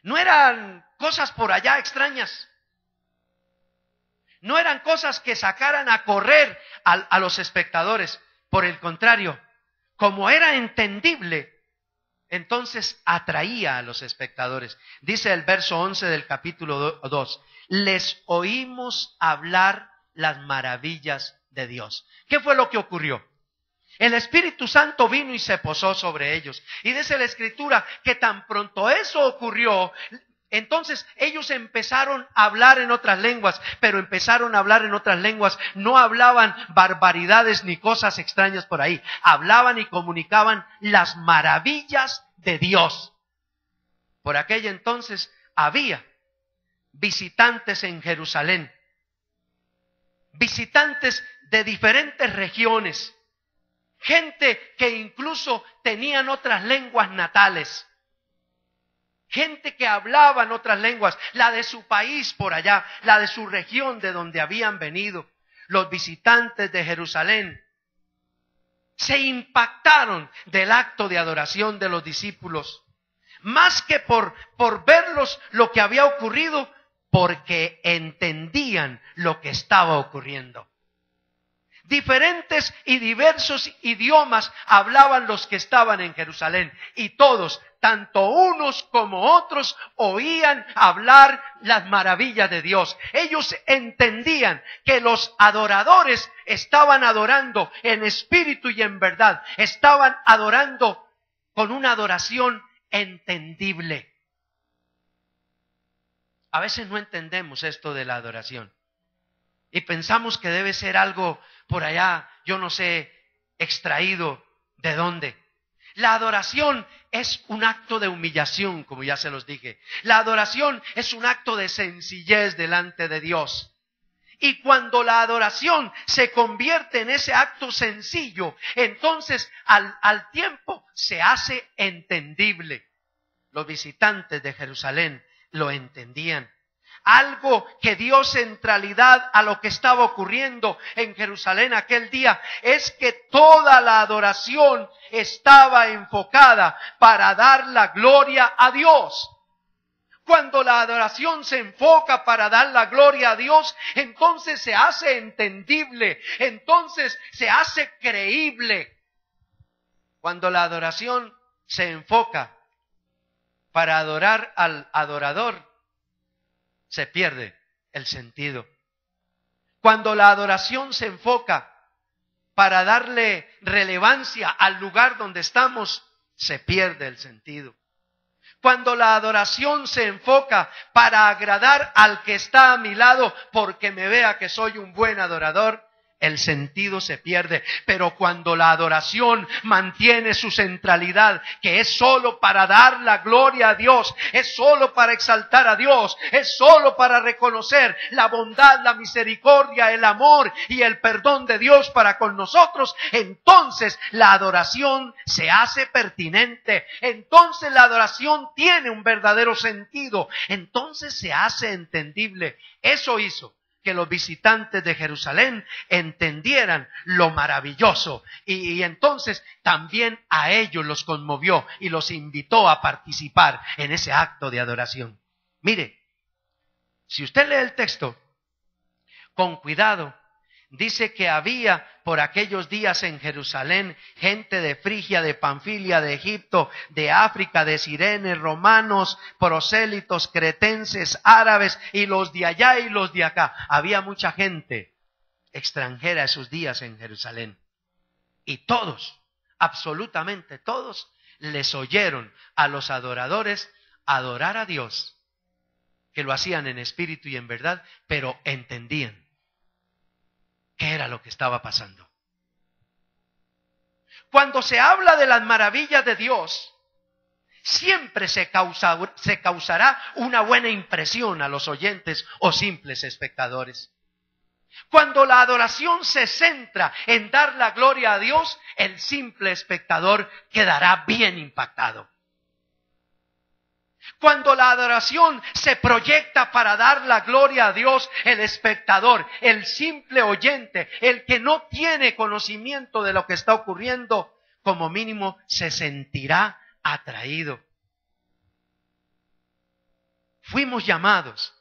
No eran cosas por allá extrañas. No eran cosas que sacaran a correr a los espectadores. Por el contrario, como era entendible, entonces atraía a los espectadores. Dice el verso 11 del capítulo 2, les oímos hablar las maravillas de Dios. ¿Qué fue lo que ocurrió? El Espíritu Santo vino y se posó sobre ellos. Y dice la Escritura que tan pronto eso ocurrió, entonces ellos empezaron a hablar en otras lenguas, pero empezaron a hablar en otras lenguas. No hablaban barbaridades ni cosas extrañas por ahí. Hablaban y comunicaban las maravillas de Dios. Por aquella entonces había visitantes en Jerusalén, visitantes de diferentes regiones, gente que incluso tenían otras lenguas natales, gente que hablaban otras lenguas, la de su país por allá, la de su región de donde habían venido. Los visitantes de Jerusalén se impactaron del acto de adoración de los discípulos, más que por verlos lo que había ocurrido, porque entendían lo que estaba ocurriendo. Diferentes y diversos idiomas hablaban los que estaban en Jerusalén, y todos, tanto unos como otros, oían hablar las maravillas de Dios. Ellos entendían que los adoradores estaban adorando en espíritu y en verdad, estaban adorando con una adoración entendible. A veces no entendemos esto de la adoración y pensamos que debe ser algo por allá, yo no sé, extraído de dónde. La adoración es un acto de humillación, como ya se los dije. La adoración es un acto de sencillez delante de Dios. Y cuando la adoración se convierte en ese acto sencillo, entonces al tiempo se hace entendible. Los visitantes de Jerusalén lo entendían. Algo que dio centralidad a lo que estaba ocurriendo en Jerusalén aquel día es que toda la adoración estaba enfocada para dar la gloria a Dios. Cuando la adoración se enfoca para dar la gloria a Dios, entonces se hace entendible, entonces se hace creíble. Cuando la adoración se enfoca para adorar al adorador, se pierde el sentido. Cuando la adoración se enfoca para darle relevancia al lugar donde estamos, se pierde el sentido. Cuando la adoración se enfoca para agradar al que está a mi lado porque me vea que soy un buen adorador, el sentido se pierde. Pero cuando la adoración mantiene su centralidad, que es solo para dar la gloria a Dios, es solo para exaltar a Dios, es solo para reconocer la bondad, la misericordia, el amor y el perdón de Dios para con nosotros, entonces la adoración se hace pertinente, entonces la adoración tiene un verdadero sentido, entonces se hace entendible. Eso hizo que los visitantes de Jerusalén entendieran lo maravilloso y entonces también a ellos los conmovió y los invitó a participar en ese acto de adoración. Mire, si usted lee el texto con cuidado, dice que había por aquellos días en Jerusalén gente de Frigia, de Panfilia, de Egipto, de África, de Cirene, romanos, prosélitos, cretenses, árabes, y los de allá y los de acá. Había mucha gente extranjera esos días en Jerusalén. Y todos, absolutamente todos, les oyeron a los adoradores adorar a Dios, que lo hacían en espíritu y en verdad, pero entendían ¿qué era lo que estaba pasando? Cuando se habla de las maravillas de Dios, siempre se causará una buena impresión a los oyentes o simples espectadores. Cuando la adoración se centra en dar la gloria a Dios, el simple espectador quedará bien impactado. Cuando la adoración se proyecta para dar la gloria a Dios, el espectador, el simple oyente, el que no tiene conocimiento de lo que está ocurriendo, como mínimo se sentirá atraído. Fuimos llamados,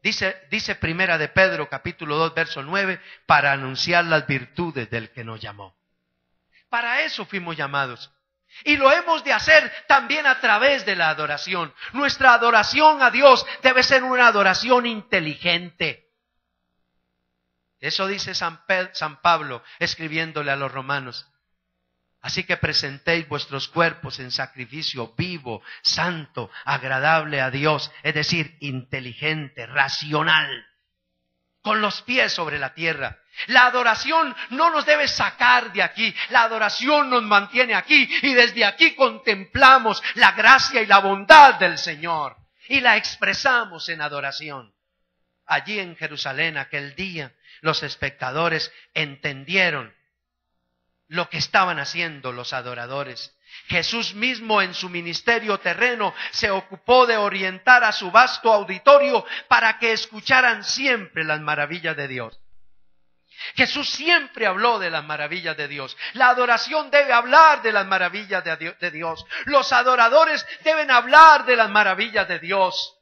dice Primera de Pedro, capítulo 2, verso 9, para anunciar las virtudes del que nos llamó. Para eso fuimos llamados. Y lo hemos de hacer también a través de la adoración. Nuestra adoración a Dios debe ser una adoración inteligente. Eso dice San Pablo escribiéndole a los romanos. Así que presentéis vuestros cuerpos en sacrificio vivo, santo, agradable a Dios, es decir, inteligente, racional, con los pies sobre la tierra. La adoración no nos debe sacar de aquí, la adoración nos mantiene aquí y desde aquí contemplamos la gracia y la bondad del Señor y la expresamos en adoración. Allí en Jerusalén aquel día los espectadores entendieron lo que estaban haciendo los adoradores. Jesús mismo en su ministerio terreno se ocupó de orientar a su vasto auditorio para que escucharan siempre las maravillas de Dios. Jesús siempre habló de las maravillas de Dios. La adoración debe hablar de las maravillas de Dios. Los adoradores deben hablar de las maravillas de Dios.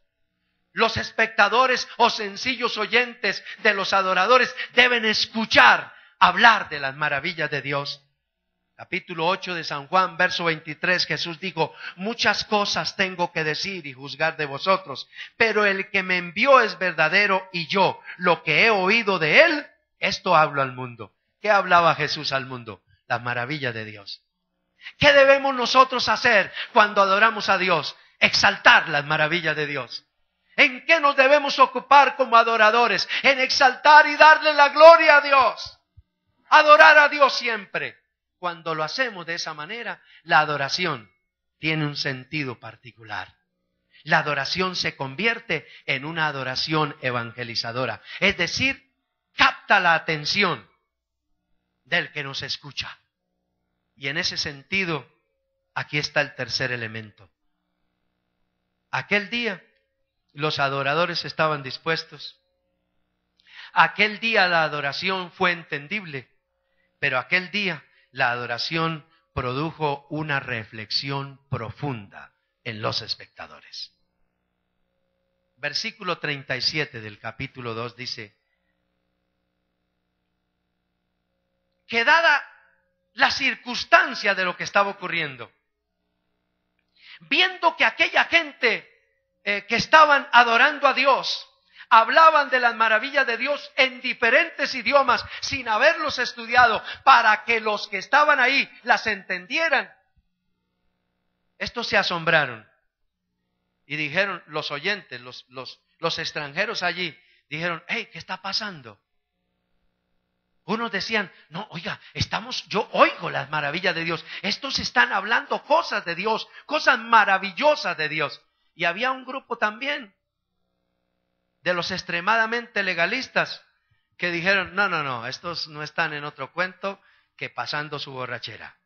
Los espectadores o sencillos oyentes de los adoradores deben escuchar hablar de las maravillas de Dios. Capítulo 8 de San Juan, verso 23, Jesús dijo: muchas cosas tengo que decir y juzgar de vosotros, pero el que me envió es verdadero y yo, lo que he oído de él, esto hablo al mundo. ¿Qué hablaba Jesús al mundo? Las maravillas de Dios. ¿Qué debemos nosotros hacer cuando adoramos a Dios? Exaltar las maravillas de Dios. ¿En qué nos debemos ocupar como adoradores? En exaltar y darle la gloria a Dios. Adorar a Dios siempre. Cuando lo hacemos de esa manera, la adoración tiene un sentido particular. La adoración se convierte en una adoración evangelizadora. Es decir, capta la atención del que nos escucha. Y en ese sentido, aquí está el tercer elemento. Aquel día, los adoradores estaban dispuestos. Aquel día la adoración fue entendible, pero aquel día la adoración produjo una reflexión profunda en los espectadores. Versículo 37 del capítulo 2 dice: que dada la circunstancia de lo que estaba ocurriendo, viendo que aquella gente que estaban adorando a Dios, hablaban de las maravillas de Dios en diferentes idiomas sin haberlos estudiado para que los que estaban ahí las entendieran. Estos se asombraron y dijeron, los oyentes, los extranjeros allí, dijeron: hey, ¿qué está pasando? Unos decían: no, oiga, yo oigo las maravillas de Dios. Estos están hablando cosas de Dios, cosas maravillosas de Dios. Y había un grupo también de los extremadamente legalistas que dijeron: no, estos no están en otro cuento que pasando su borrachera.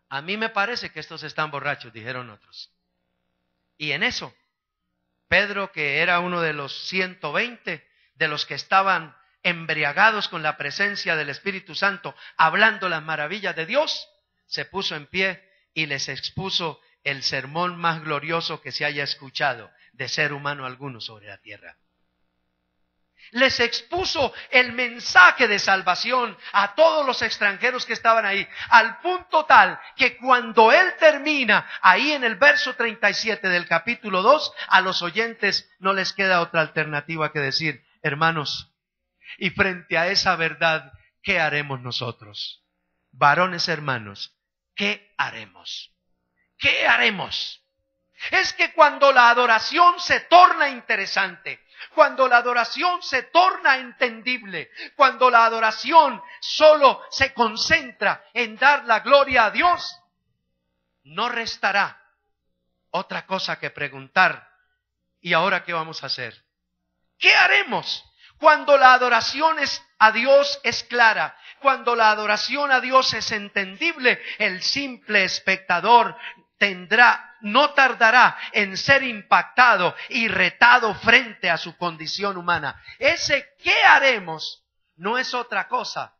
A mí me parece que estos están borrachos, dijeron otros. Y en eso, Pedro, que era uno de los 120, de los que estaban embriagados con la presencia del Espíritu Santo, hablando las maravillas de Dios, se puso en pie y les expuso el sermón más glorioso que se haya escuchado de ser humano alguno sobre la tierra. Les expuso el mensaje de salvación a todos los extranjeros que estaban ahí, al punto tal que cuando él termina, ahí en el verso 37 del capítulo 2, a los oyentes no les queda otra alternativa que decir: hermanos, y frente a esa verdad, ¿qué haremos nosotros? Varones hermanos, ¿qué haremos? ¿Qué haremos? Es que cuando la adoración se torna interesante, cuando la adoración se torna entendible, cuando la adoración solo se concentra en dar la gloria a Dios, no restará otra cosa que preguntar: ¿y ahora qué vamos a hacer? ¿Qué haremos? Cuando la adoración a Dios es clara, cuando la adoración a Dios es entendible, el simple espectador no tardará en ser impactado y retado frente a su condición humana. Ese ¿qué haremos? No es otra cosa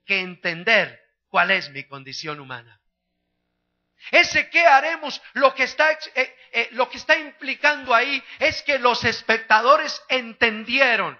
que entender cuál es mi condición humana. Ese qué haremos, lo que está implicando ahí es que los espectadores entendieron,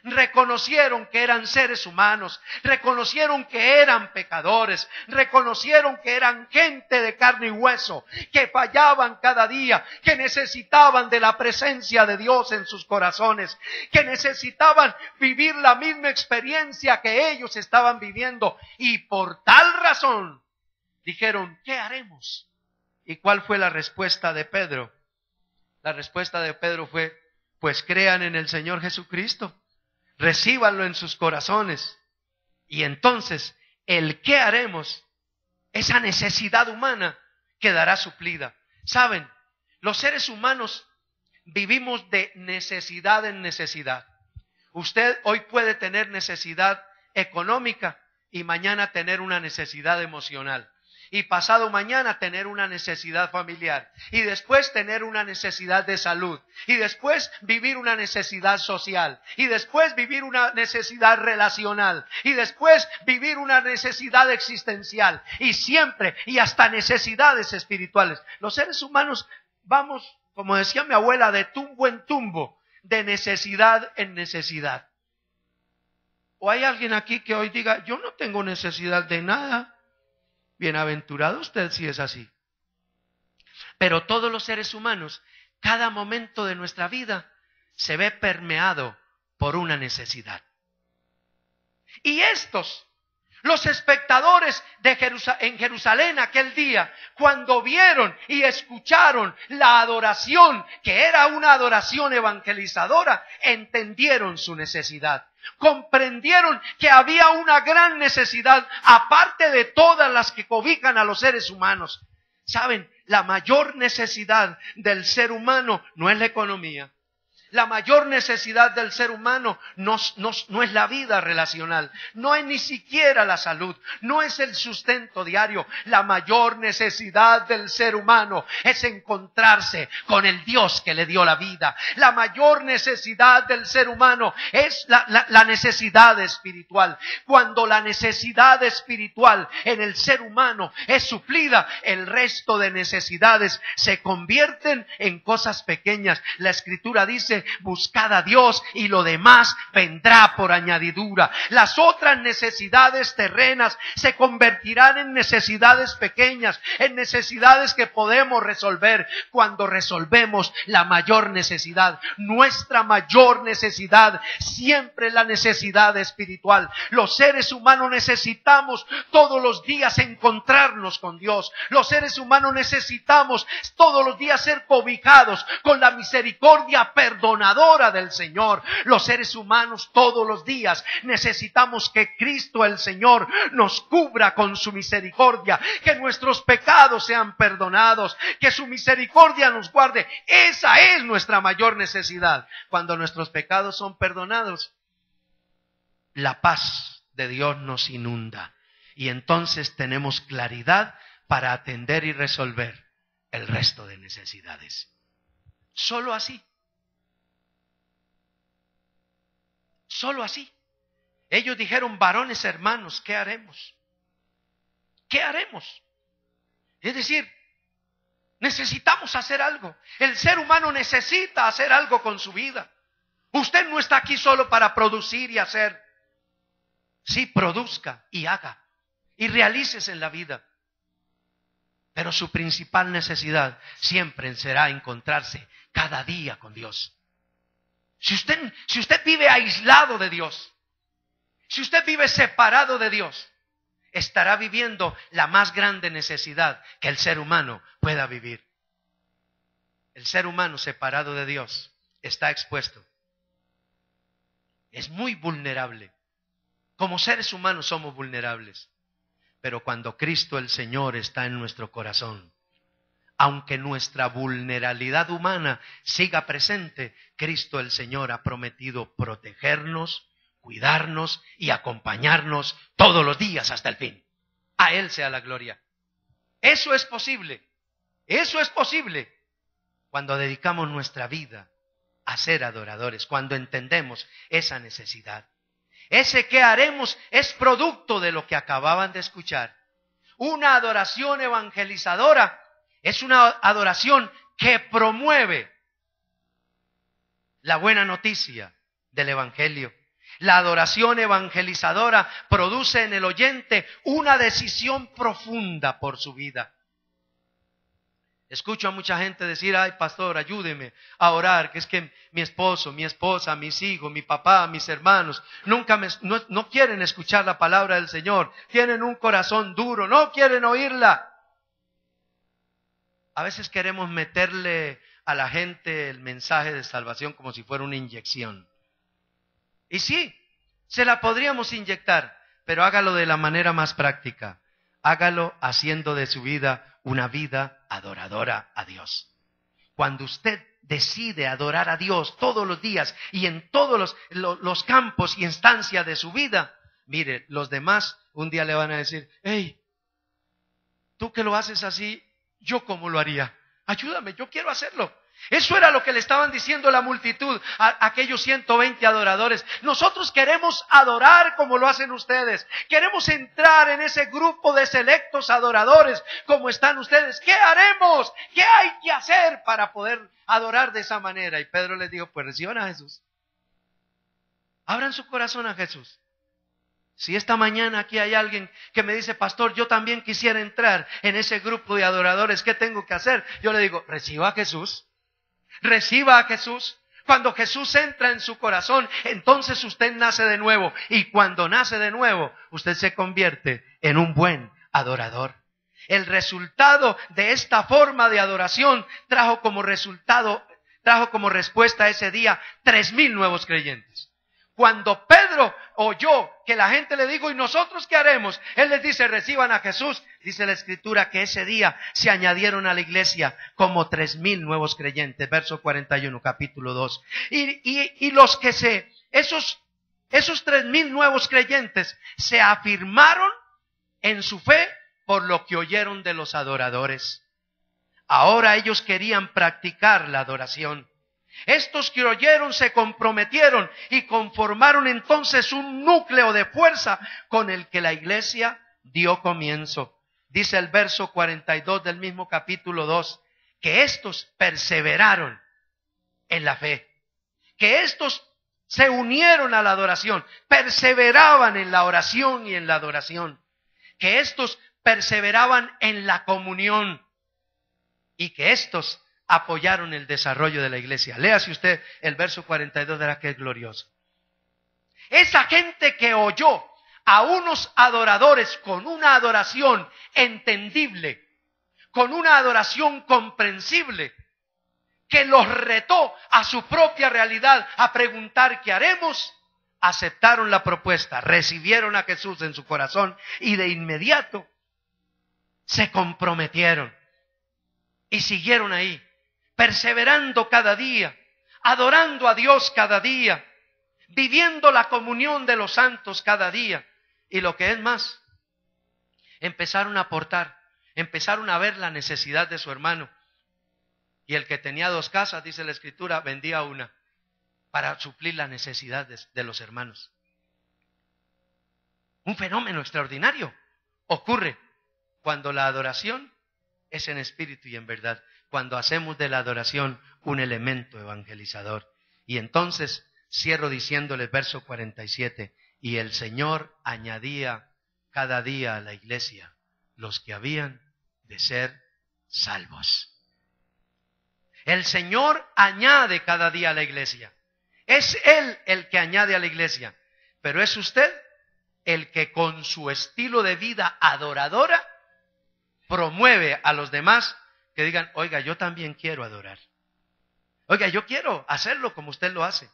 reconocieron que eran seres humanos, reconocieron que eran pecadores, reconocieron que eran gente de carne y hueso, que fallaban cada día, que necesitaban de la presencia de Dios en sus corazones, que necesitaban vivir la misma experiencia que ellos estaban viviendo, y por tal razón dijeron, ¿qué haremos? ¿Y cuál fue la respuesta de Pedro? La respuesta de Pedro fue, pues crean en el Señor Jesucristo, recíbanlo en sus corazones, y entonces el qué haremos, esa necesidad humana quedará suplida. ¿Saben? Los seres humanos vivimos de necesidad en necesidad. Usted hoy puede tener necesidad económica y mañana tener una necesidad emocional. Y pasado mañana tener una necesidad familiar, y después tener una necesidad de salud, y después vivir una necesidad social, y después vivir una necesidad relacional, y después vivir una necesidad existencial, y siempre, y hasta necesidades espirituales. Los seres humanos vamos, como decía mi abuela, de tumbo en tumbo, de necesidad en necesidad. ¿O hay alguien aquí que hoy diga, yo no tengo necesidad de nada? Bienaventurado usted si es así. Pero todos los seres humanos, cada momento de nuestra vida se ve permeado por una necesidad. Y estos, los espectadores en Jerusalén aquel día, cuando vieron y escucharon la adoración, que era una adoración evangelizadora, entendieron su necesidad. Comprendieron que había una gran necesidad, aparte de todas las que cobijan a los seres humanos. ¿Saben? La mayor necesidad del ser humano no es la economía. La mayor necesidad del ser humano no es la vida relacional, no es ni siquiera la salud, no es el sustento diario. La mayor necesidad del ser humano es encontrarse con el Dios que le dio la vida. La mayor necesidad del ser humano es la necesidad espiritual. Cuando la necesidad espiritual en el ser humano es suplida, el resto de necesidades se convierten en cosas pequeñas. La Escritura dice, buscad a Dios y lo demás vendrá por añadidura. Las otras necesidades terrenas se convertirán en necesidades pequeñas, en necesidades que podemos resolver cuando resolvemos la mayor necesidad. Nuestra mayor necesidad siempre es la necesidad espiritual. Los seres humanos necesitamos todos los días encontrarnos con Dios. Los seres humanos necesitamos todos los días ser cobijados con la misericordia perdonadora del Señor. Los seres humanos todos los días necesitamos que Cristo el Señor nos cubra con su misericordia, que nuestros pecados sean perdonados, que su misericordia nos guarde. Esa es nuestra mayor necesidad. Cuando nuestros pecados son perdonados, la paz de Dios nos inunda y entonces tenemos claridad para atender y resolver el resto de necesidades. Solo así. Solo así. Ellos dijeron, varones hermanos, ¿qué haremos? ¿Qué haremos? Es decir, necesitamos hacer algo. El ser humano necesita hacer algo con su vida. Usted no está aquí solo para producir y hacer. Sí, produzca y haga y realícese en la vida. Pero su principal necesidad siempre será encontrarse cada día con Dios. Si usted vive aislado de Dios, si usted vive separado de Dios, estará viviendo la más grande necesidad que el ser humano pueda vivir. El ser humano separado de Dios está expuesto. Es muy vulnerable. Como seres humanos somos vulnerables. Pero cuando Cristo el Señor está en nuestro corazón, aunque nuestra vulnerabilidad humana siga presente, Cristo el Señor ha prometido protegernos, cuidarnos y acompañarnos todos los días hasta el fin. A Él sea la gloria. Eso es posible. Eso es posible cuando dedicamos nuestra vida a ser adoradores, cuando entendemos esa necesidad. Ese que haremos es producto de lo que acababan de escuchar. Una adoración evangelizadora es una adoración que promueve la buena noticia del Evangelio. La adoración evangelizadora produce en el oyente una decisión profunda por su vida. Escucho a mucha gente decir: ay, pastor, ayúdeme a orar, que es que mi esposo, mi esposa, mis hijos, mi papá, mis hermanos, no quieren escuchar la palabra del Señor. Tienen un corazón duro, no quieren oírla. A veces queremos meterle a la gente el mensaje de salvación como si fuera una inyección. Y sí, se la podríamos inyectar, pero hágalo de la manera más práctica. Hágalo haciendo de su vida una vida adoradora a Dios. Cuando usted decide adorar a Dios todos los días y en todos los campos y instancias de su vida, mire, los demás un día le van a decir: hey, tú que lo haces así, ¿yo cómo lo haría? Ayúdame, yo quiero hacerlo. Eso era lo que le estaban diciendo a la multitud, a aquellos 120 adoradores. Nosotros queremos adorar como lo hacen ustedes. Queremos entrar en ese grupo de selectos adoradores como están ustedes. ¿Qué haremos? ¿Qué hay que hacer para poder adorar de esa manera? Y Pedro les dijo: pues reciban a Jesús. Abran su corazón a Jesús. Si esta mañana aquí hay alguien que me dice: pastor, yo también quisiera entrar en ese grupo de adoradores, ¿qué tengo que hacer? Yo le digo: reciba a Jesús. Reciba a Jesús. Cuando Jesús entra en su corazón, entonces usted nace de nuevo. Y cuando nace de nuevo, usted se convierte en un buen adorador. El resultado de esta forma de adoración trajo como respuesta a ese día 3,000 nuevos creyentes. Cuando Pedro oyó que la gente le dijo: ¿y nosotros qué haremos? Él les dice: reciban a Jesús. Dice la Escritura que ese día se añadieron a la iglesia como 3,000 nuevos creyentes. Verso 41, capítulo 2. Y esos 3,000 nuevos creyentes se afirmaron en su fe por lo que oyeron de los adoradores. Ahora ellos querían practicar la adoración. Estos que oyeron se comprometieron y conformaron entonces un núcleo de fuerza con el que la iglesia dio comienzo. Dice el verso 42 del mismo capítulo 2, que estos perseveraron en la fe, que estos se unieron a la adoración, perseveraban en la oración y en la adoración, que estos perseveraban en la comunión y que estos apoyaron el desarrollo de la iglesia. Léase usted el verso 42, verá que es glorioso. Esa gente que oyó a unos adoradores con una adoración entendible, con una adoración comprensible, que los retó a su propia realidad a preguntar ¿qué haremos? Aceptaron la propuesta, recibieron a Jesús en su corazón y de inmediato se comprometieron y siguieron ahí, perseverando cada día, adorando a Dios cada día, viviendo la comunión de los santos cada día. Y lo que es más, empezaron a aportar, empezaron a ver la necesidad de su hermano. Y el que tenía 2 casas, dice la Escritura, vendía una para suplir las necesidades de los hermanos. Un fenómeno extraordinario ocurre cuando la adoración es en espíritu y en verdad, cuando hacemos de la adoración un elemento evangelizador. Y entonces cierro diciéndole verso 47, y el Señor añadía cada día a la iglesia los que habían de ser salvos. El Señor añade cada día a la iglesia. Es Él el que añade a la iglesia, pero es usted el que con su estilo de vida adoradora promueve a los demás que digan: oiga, yo también quiero adorar. Oiga, yo quiero hacerlo como usted lo hace.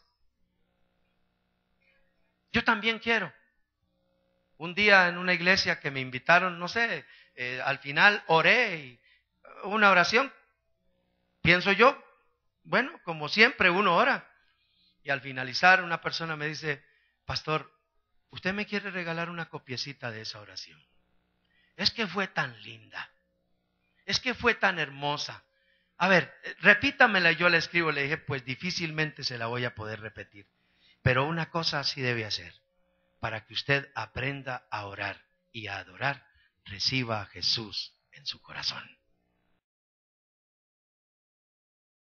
Yo también quiero. Un día en una iglesia que me invitaron, no sé, al final oré y una oración. Pienso yo, bueno, como siempre uno ora. Y al finalizar una persona me dice: pastor, ¿usted me quiere regalar una copiecita de esa oración? Es que fue tan linda. Es que fue tan hermosa. A ver, repítamela. Yo le escribo, le dije: pues difícilmente se la voy a poder repetir. Pero una cosa sí debe hacer, para que usted aprenda a orar y a adorar reciba a Jesús en su corazón.